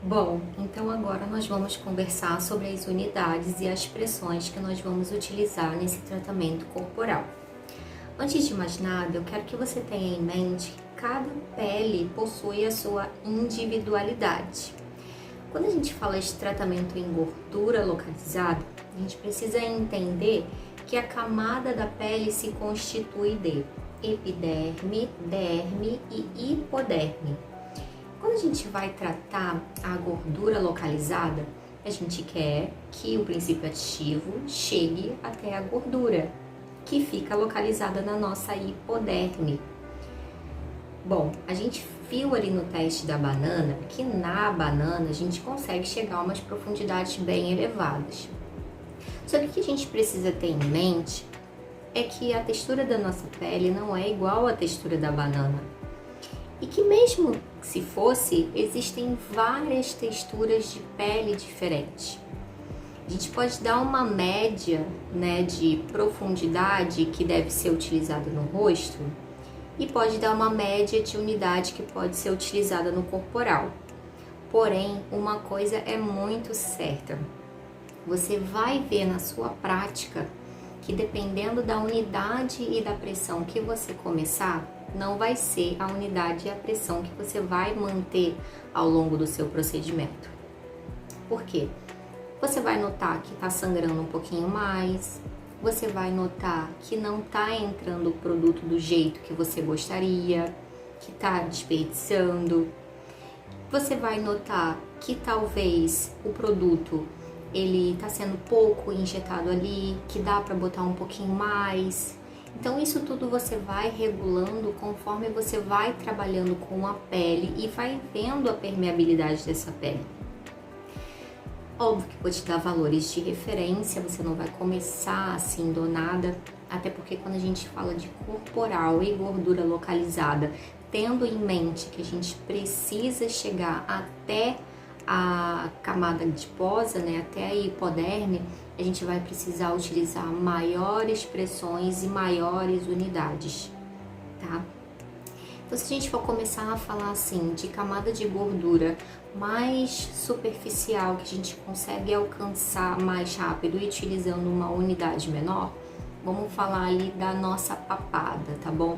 Bom, então agora nós vamos conversar sobre as unidades e as pressões que nós vamos utilizar nesse tratamento corporal. Antes de mais nada, eu quero que você tenha em mente que cada pele possui a sua individualidade. Quando a gente fala de tratamento em gordura localizada, a gente precisa entender que a camada da pele se constitui de epiderme, derme e hipoderme. Quando a gente vai tratar a gordura localizada, a gente quer que o princípio ativo chegue até a gordura, que fica localizada na nossa hipoderme. Bom, a gente viu ali no teste da banana que na banana a gente consegue chegar a umas profundidades bem elevadas. Só que o que a gente precisa ter em mente é que a textura da nossa pele não é igual à textura da banana. E que mesmo se fosse, existem várias texturas de pele diferentes. A gente pode dar uma média, de profundidade que deve ser utilizada no rosto e pode dar uma média de unidade que pode ser utilizada no corporal. Porém, uma coisa é muito certa. Você vai ver na sua prática que dependendo da unidade e da pressão que você começar, não vai ser a unidade e a pressão que você vai manter ao longo do seu procedimento. Por quê? Você vai notar que está sangrando um pouquinho mais, você vai notar que não está entrando o produto do jeito que você gostaria, que está desperdiçando. Você vai notar que talvez o produto ele está sendo pouco injetado ali, que dá para botar um pouquinho mais. Então isso tudo você vai regulando conforme você vai trabalhando com a pele e vai vendo a permeabilidade dessa pele. Óbvio que vou te dar valores de referência, você não vai começar assim do nada, até porque quando a gente fala de corporal e gordura localizada, tendo em mente que a gente precisa chegar até a camada adiposa, até a hipoderme, a gente vai precisar utilizar maiores pressões e maiores unidades, tá? Então, se a gente for começar a falar assim de camada de gordura mais superficial, que a gente consegue alcançar mais rápido e utilizando uma unidade menor, vamos falar ali da nossa papada, tá bom?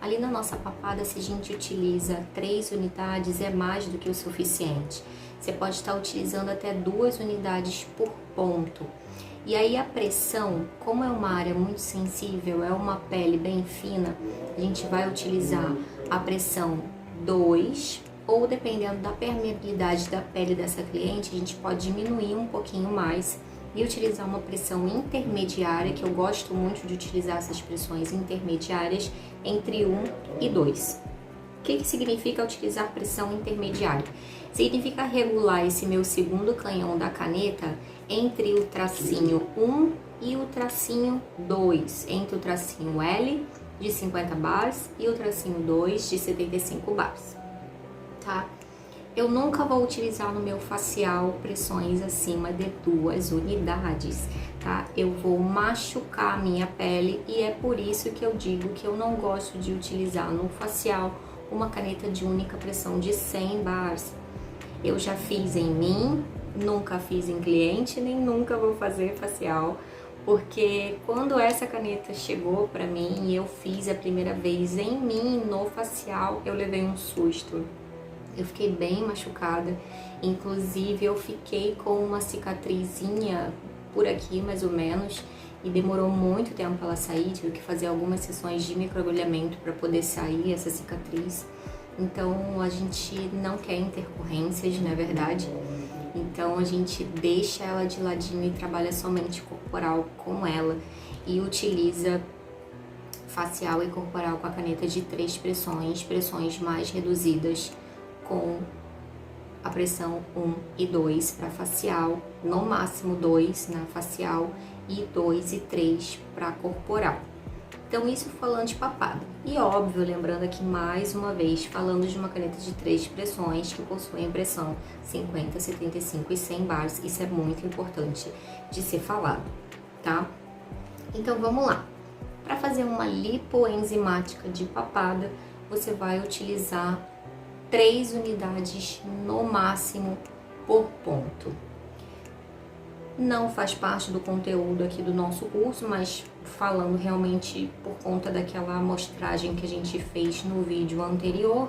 Ali na nossa papada, se a gente utiliza 3 unidades, é mais do que o suficiente. Você pode estar utilizando até 2 unidades por ponto. E aí a pressão, como é uma área muito sensível, é uma pele bem fina, a gente vai utilizar a pressão 2, ou dependendo da permeabilidade da pele dessa cliente, a gente pode diminuir um pouquinho mais e utilizar uma pressão intermediária, que eu gosto muito de utilizar essas pressões intermediárias, entre 1 e 2. O que significa utilizar pressão intermediária? Significa regular esse meu segundo canhão da caneta entre o tracinho 1 e o tracinho 2, entre o tracinho L de 50 bars e o tracinho 2 de 75 bars, tá? Eu nunca vou utilizar no meu facial pressões acima de 2 unidades, tá? Eu vou machucar a minha pele e é por isso que eu digo que eu não gosto de utilizar no facial uma caneta de única pressão de 100 bars. Eu já fiz em mim, nunca fiz em cliente, nem nunca vou fazer facial, porque quando essa caneta chegou pra mim e eu fiz a primeira vez em mim no facial, eu levei um susto. Eu fiquei bem machucada, inclusive eu fiquei com uma cicatrizinha por aqui mais ou menos e demorou muito tempo para ela sair, tive que fazer algumas sessões de microagulhamento para poder sair essa cicatriz. Então a gente não quer intercorrências, na verdade, então a gente deixa ela de ladinho e trabalha somente corporal com ela e utiliza facial e corporal com a caneta de 3 pressões, pressões mais reduzidas, com a pressão 1 e 2 para facial, no máximo 2 na facial e 2 e 3 para corporal. Então isso falando de papada. E óbvio, lembrando aqui mais uma vez, falando de uma caneta de 3 pressões que possuem pressão 50, 75 e 100 bars, isso é muito importante de ser falado, tá? Então vamos lá. Para fazer uma lipoenzimática de papada, você vai utilizar 3 unidades no máximo por ponto. Não faz parte do conteúdo aqui do nosso curso, mas falando realmente por conta daquela amostragem que a gente fez no vídeo anterior,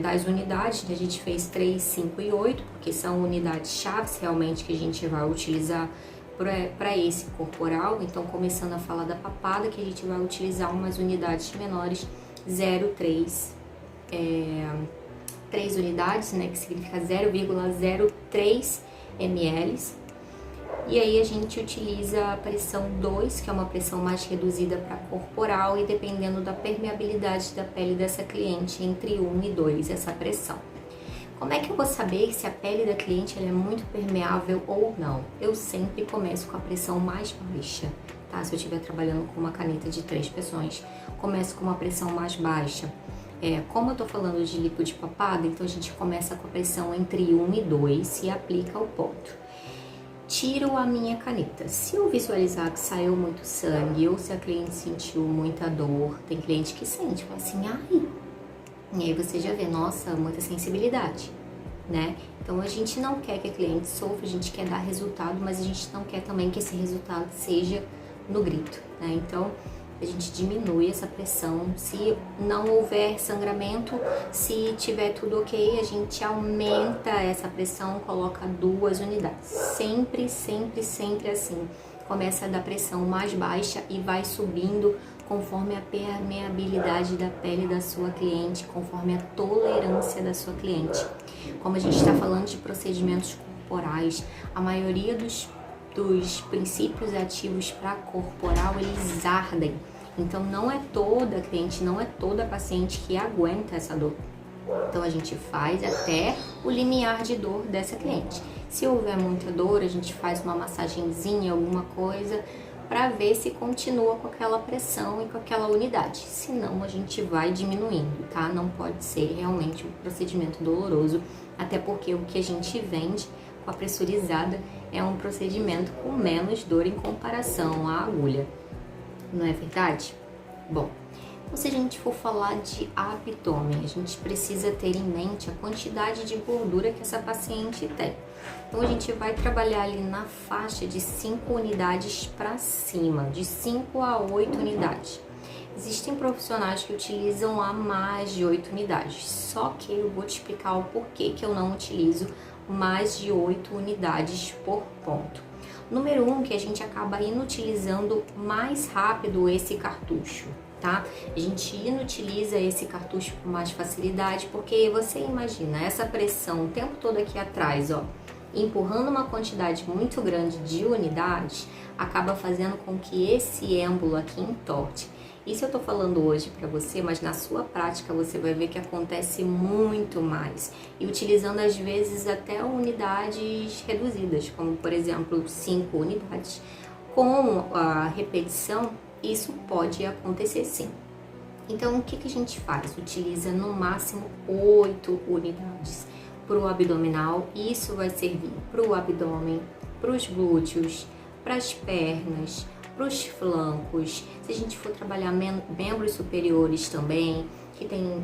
das unidades, a gente fez 3, 5 e 8, porque são unidades chaves realmente que a gente vai utilizar para esse corporal. Então, começando a falar da papada, que a gente vai utilizar umas unidades menores, 0,3, 3 unidades, né, que significa 0,03 ml. E aí a gente utiliza a pressão 2, que é uma pressão mais reduzida para corporal, e dependendo da permeabilidade da pele dessa cliente, entre 1 e 2 essa pressão. Como é que eu vou saber se a pele da cliente ela é muito permeável ou não? Eu sempre começo com a pressão mais baixa, tá? Se eu estiver trabalhando com uma caneta de 3 pressões, começo com uma pressão mais baixa. Como eu tô falando de líquido de papada, então a gente começa com a pressão entre 1 e 2 e aplica o ponto. Tiro a minha caneta. Se eu visualizar que saiu muito sangue ou se a cliente sentiu muita dor, tem cliente que sente, fala assim, ai. E aí você já vê, nossa, muita sensibilidade, né? Então a gente não quer que a cliente sofra, a gente quer dar resultado, mas a gente não quer também que esse resultado seja no grito, né? Então a gente diminui essa pressão. Se não houver sangramento, se tiver tudo ok, a gente aumenta essa pressão, coloca 2 unidades. Sempre, sempre, sempre assim. Começa da pressão mais baixa e vai subindo conforme a permeabilidade da pele da sua cliente, conforme a tolerância da sua cliente. Como a gente está falando de procedimentos corporais, a maioria dos princípios ativos para corporal, eles ardem. Então não é toda cliente, não é toda paciente que aguenta essa dor. Então a gente faz até o limiar de dor dessa cliente. Se houver muita dor, a gente faz uma massagenzinha, alguma coisa, para ver se continua com aquela pressão e com aquela unidade. Senão a gente vai diminuindo, tá? Não pode ser realmente um procedimento doloroso, até porque o que a gente vende com a pressurizada é um procedimento com menos dor em comparação à agulha. Não é verdade? Bom, então se a gente for falar de abdômen, a gente precisa ter em mente a quantidade de gordura que essa paciente tem. Então a gente vai trabalhar ali na faixa de 5 unidades para cima, de 5 a 8 unidades. Existem profissionais que utilizam a mais de 8 unidades, só que eu vou te explicar o porquê que eu não utilizo mais de 8 unidades por ponto. Número 1, que a gente acaba inutilizando mais rápido esse cartucho, tá? A gente inutiliza esse cartucho com mais facilidade, porque você imagina essa pressão o tempo todo aqui atrás, ó, empurrando uma quantidade muito grande de unidades, acaba fazendo com que esse êmbolo aqui entorte. Isso eu tô falando hoje para você, mas na sua prática você vai ver que acontece muito mais. E utilizando às vezes até unidades reduzidas, como por exemplo 5 unidades. Com a repetição, isso pode acontecer sim. Então o que a gente faz? Utiliza no máximo 8 unidades para o abdominal. Isso vai servir para o abdômen, para os glúteos, para as pernas, para os flancos. Se a gente for trabalhar membros superiores também, que tem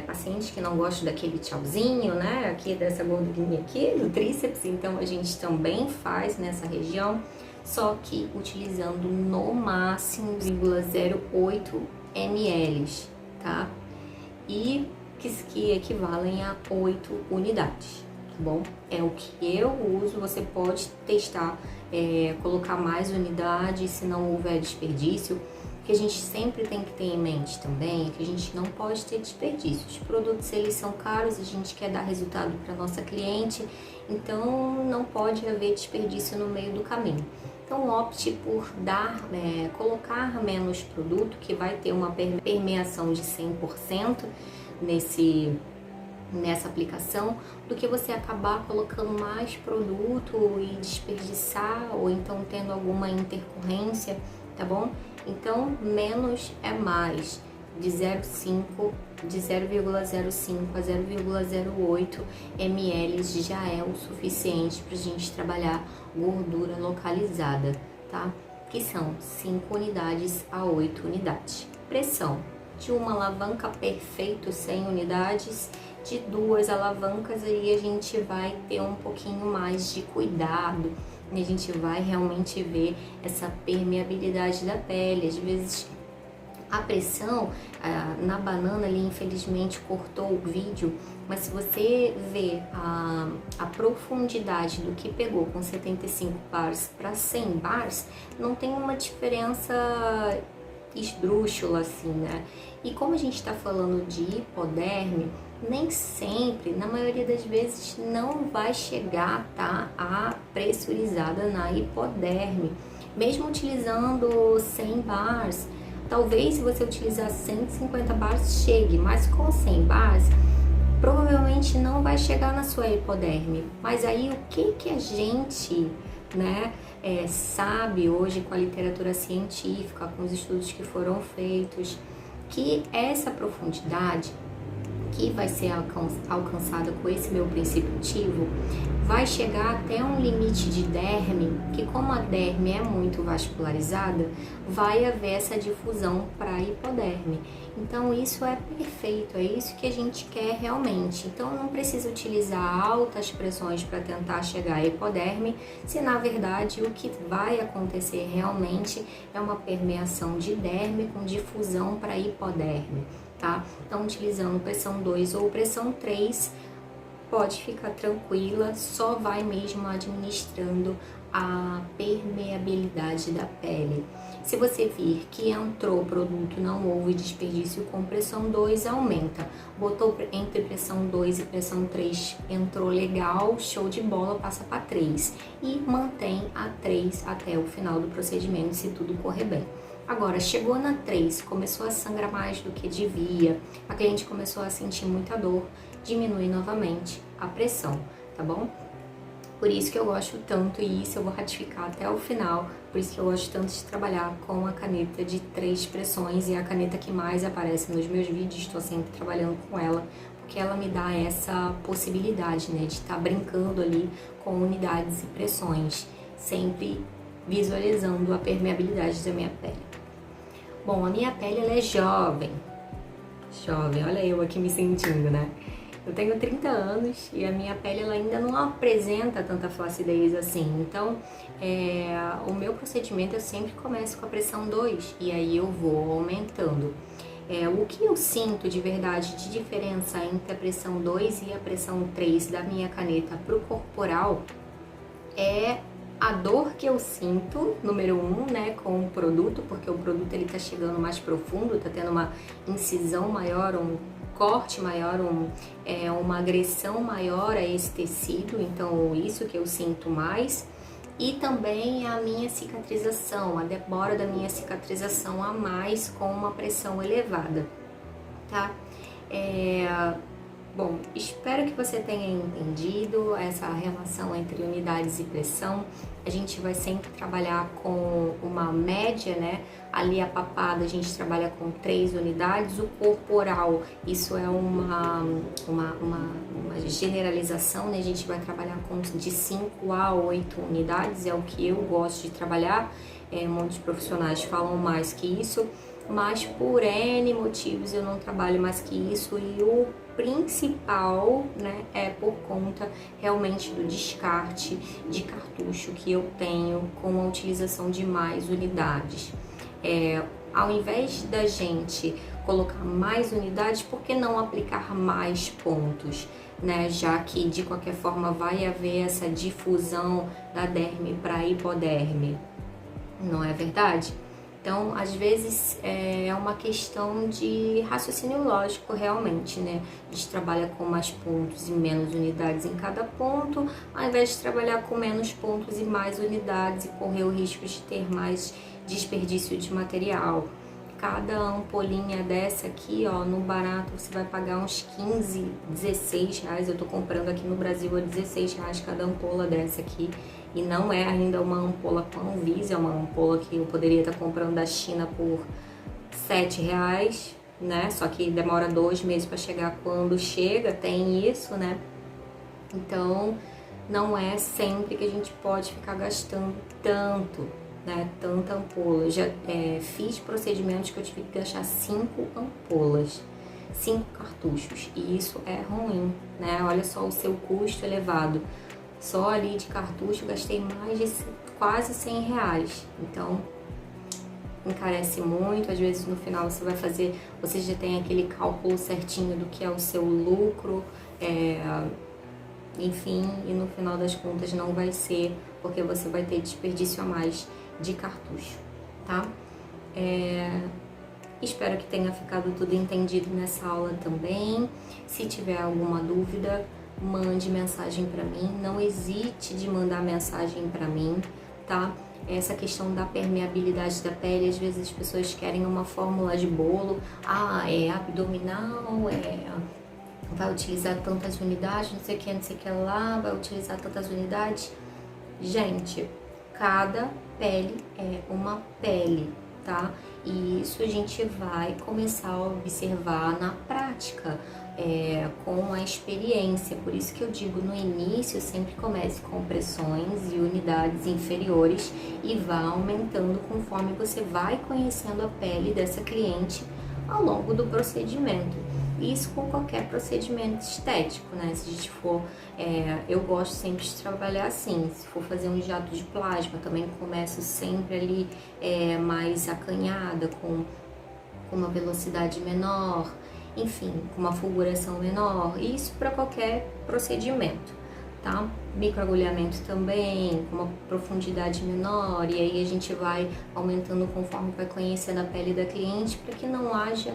pacientes que não gostam daquele tchauzinho, né, aqui dessa gordurinha aqui do tríceps, então a gente também faz nessa região, só que utilizando no máximo 0,08 ml, tá? E que equivalem a 8 unidades, tá bom? É o que eu uso, você pode testar, colocar mais unidades se não houver desperdício. O que a gente sempre tem que ter em mente também é que a gente não pode ter desperdício. Os produtos, eles são caros, a gente quer dar resultado para nossa cliente, então não pode haver desperdício no meio do caminho. Então opte por colocar menos produto, que vai ter uma permeação de 100% nessa aplicação, do que você acabar colocando mais produto e desperdiçar, ou então tendo alguma intercorrência, tá bom? Então, menos é mais, de 0,05 a 0,08 ml já é o suficiente para a gente trabalhar gordura localizada, tá? Que são 5 unidades a 8 unidades. Pressão de uma alavanca perfeito 100 unidades, de 2 alavancas, aí a gente vai ter um pouquinho mais de cuidado, e a gente vai realmente ver essa permeabilidade da pele. Às vezes a pressão na banana ali, infelizmente cortou o vídeo, mas se você ver a profundidade do que pegou com 75 bars para 100 bars, não tem uma diferença esdrúxula assim, né? E como a gente está falando de hipoderme, nem sempre, na maioria das vezes, não vai chegar, tá, a pressurizada na hipoderme, mesmo utilizando 100 bars. Talvez se você utilizar 150 bars chegue, mas com 100 bars provavelmente não vai chegar na sua hipoderme. Mas aí o que a gente, né, sabe hoje com a literatura científica, com os estudos que foram feitos, que essa profundidade que vai ser alcançada com esse meu princípio ativo vai chegar até um limite de derme, que como a derme é muito vascularizada, vai haver essa difusão para a hipoderme. Então isso é perfeito, é isso que a gente quer realmente. Então não precisa utilizar altas pressões para tentar chegar à hipoderme, se na verdade o que vai acontecer realmente é uma permeação de derme com difusão para a hipoderme, tá? Então utilizando pressão 2 ou pressão 3, pode ficar tranquila, só vai mesmo administrando a permeabilidade da pele. Se você vir que entrou o produto, não houve desperdício com pressão 2, aumenta. Botou entre pressão 2 e pressão 3, entrou legal, show de bola, passa para 3. E mantém a 3 até o final do procedimento, se tudo correr bem. Agora, chegou na 3, começou a sangrar mais do que devia, a cliente começou a sentir muita dor, diminui novamente a pressão, tá bom? Por isso que eu gosto tanto, e isso eu vou ratificar até o final, por isso que eu gosto tanto de trabalhar com a caneta de 3 pressões, e é a caneta que mais aparece nos meus vídeos, estou sempre trabalhando com ela, porque ela me dá essa possibilidade, né, de estar brincando ali com unidades e pressões, sempre visualizando a permeabilidade da minha pele. Bom, a minha pele ela é jovem, olha eu aqui me sentindo, né? Eu tenho 30 anos e a minha pele ela ainda não apresenta tanta flacidez assim, então o meu procedimento eu sempre começo com a pressão 2 e aí eu vou aumentando. O que eu sinto de verdade de diferença entre a pressão 2 e a pressão 3 da minha caneta para o corporal é a dor que eu sinto, número 1, né, com o produto, porque o produto ele tá chegando mais profundo, tá tendo uma incisão maior, um corte maior, uma agressão maior a esse tecido, então isso que eu sinto mais. E também a minha cicatrização, a demora da minha cicatrização a mais com uma pressão elevada, tá? Bom, espero que você tenha entendido essa relação entre unidades e pressão. A gente vai sempre trabalhar com uma média, né? Ali a papada a gente trabalha com 3 unidades, o corporal, isso é uma generalização, né? A gente vai trabalhar com de 5 a 8 unidades, é o que eu gosto de trabalhar. Muitos profissionais falam mais que isso, mas por N motivos eu não trabalho mais que isso, e o principal, né, é por conta realmente do descarte de cartucho que eu tenho com a utilização de mais unidades. Ao invés da gente colocar mais unidades, por que não aplicar mais pontos, né? Já que de qualquer forma vai haver essa difusão da derme para a hipoderme, não é verdade? Então, às vezes é uma questão de raciocínio lógico realmente, né? A gente trabalha com mais pontos e menos unidades em cada ponto, ao invés de trabalhar com menos pontos e mais unidades e correr o risco de ter mais desperdício de material. Cada ampolinha dessa aqui, ó, no barato você vai pagar uns 15, 16 reais. Eu tô comprando aqui no Brasil a 16 reais cada ampola dessa aqui. E não é ainda uma ampola com Anvisa, é uma ampola que eu poderia estar comprando da China por 7 reais, né? Só que demora 2 meses para chegar. Quando chega, tem isso, né? Então, não é sempre que a gente pode ficar gastando tanto, né? Tanta ampola. Eu já fiz procedimentos que eu tive que gastar 5 ampolas. 5 cartuchos, e isso é ruim, né? Olha só o seu custo elevado. Só ali de cartucho eu gastei mais de quase 100 reais. Então, encarece muito. Às vezes no final você já tem aquele cálculo certinho do que é o seu lucro, enfim, e no final das contas não vai ser, porque você vai ter desperdício a mais de cartucho, tá? Espero que tenha ficado tudo entendido nessa aula também. Se tiver alguma dúvida, mande mensagem para mim, não hesite de mandar mensagem para mim, tá? Essa questão da permeabilidade da pele, às vezes as pessoas querem uma fórmula de bolo, é abdominal, vai utilizar tantas unidades, não sei o que lá, vai utilizar tantas unidades. Gente, cada pele é uma pele, tá? E isso a gente vai começar a observar na prática, com a experiência. Por isso que eu digo, no início, sempre comece com pressões e unidades inferiores e vá aumentando conforme você vai conhecendo a pele dessa cliente ao longo do procedimento. Isso com qualquer procedimento estético, né? Se a gente for, eu gosto sempre de trabalhar assim. Se for fazer um jato de plasma, também começo sempre ali mais acanhada, com uma velocidade menor, enfim, com uma fulguração menor. Isso para qualquer procedimento, tá? Microagulhamento também, com uma profundidade menor, e aí a gente vai aumentando conforme vai conhecendo a pele da cliente, para que não haja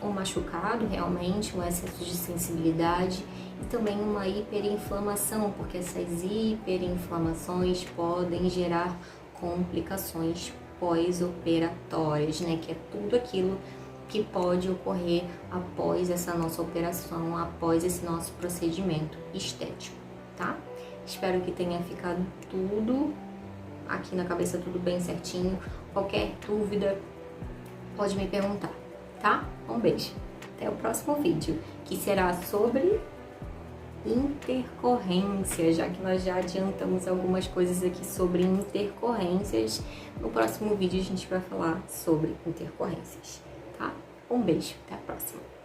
um machucado realmente, um excesso de sensibilidade e também uma hiperinflamação, porque essas hiperinflamações podem gerar complicações pós-operatórias, né? Que é tudo aquilo que pode ocorrer após essa nossa operação, após esse nosso procedimento estético, tá? Espero que tenha ficado tudo aqui na cabeça, tudo bem certinho. Qualquer dúvida, pode me perguntar, tá? Um beijo. Até o próximo vídeo, que será sobre intercorrência, já que nós já adiantamos algumas coisas aqui sobre intercorrências. No próximo vídeo a gente vai falar sobre intercorrências, tá? Um beijo, até a próxima.